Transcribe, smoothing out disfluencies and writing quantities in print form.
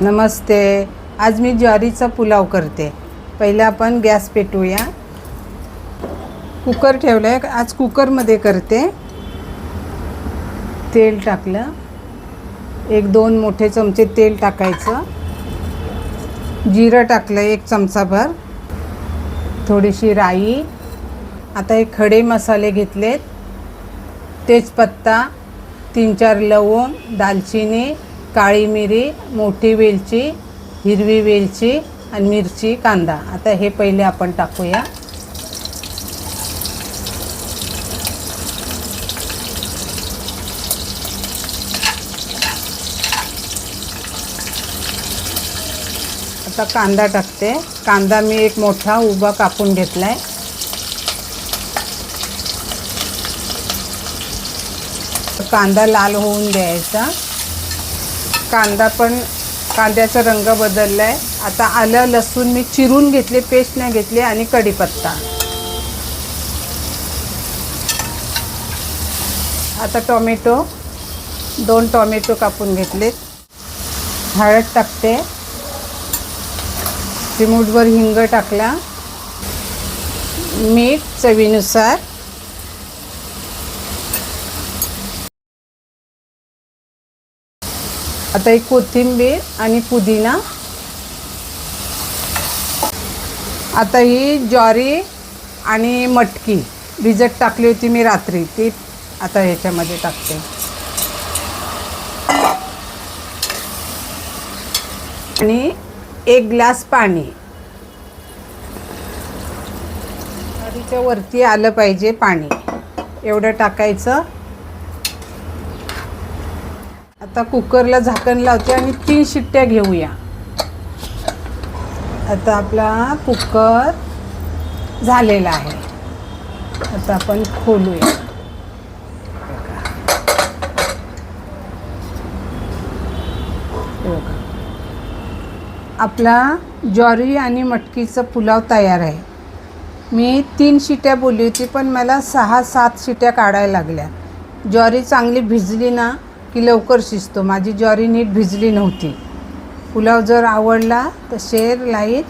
नमस्ते. आज मी ज्वारीचा पुलाव करते. पहिला आपण गॅस पेटवूया. कुकर ठेवला आहे. आज कुकरमध्ये करते. तेल टाकलं. 1-2 मोठे चमचे तेल टाकायचं. जिरं टाकलं 1 चमचाभर. थोडीशी राई. आता हे खडे मसाले घेतलेत. तेजपत्ता, 3-4 लवंग, दालचिनी, काळी मिरी, मोठी वेलची, हिरवी वेलची आणि मिरची, कांदा. आता हे पहिले आपण टाकूया. आता कांदा टाकते. कांदा मी एक मोठा उभा कापून घेतलाय. कांदा लाल होऊन द्यायचा. कांद्याचा रंग बदललाय. आता आलं लसूण मी चिरून घेतले, पेस्ट नाही घेतली, आणि कढीपत्ता. आता टोमॅटो 2 टोमॅटो कापून घेतले. हळद टाकते. चिमूटभर हिंग टाकला. मीठ चवीनुसार. आता एक कोथिंबीर आणि पुदिना. आता ही ज्वारी आणि मटकी भिजत टाकली होती मी रात्री, ती आता ह्याच्यामध्ये टाकते. आणि 1 ग्लास पाणी. ज्वारीच्या वरती आलं पाहिजे पाणी, एवढं टाकायचं. आता कुकरला झाकण लावते आणि 3 शिट्ट्या घेऊया. आता आपला कुकर झालेला आहे. आता आपण खोलूया. आपला ज्वारी आणि मटकीचा पुलाव तयार आहे. मी 3 शिट्ट्या बोलली होती, पण मला 6-7 शिट्ट्या काढायला लागल्या. ज्वारी चांगली भिजली ना की लवकर शिजतो. माझी ज्वारी नीट भिजली नव्हती. पुलाव जर आवडला तर शेअर, लाईक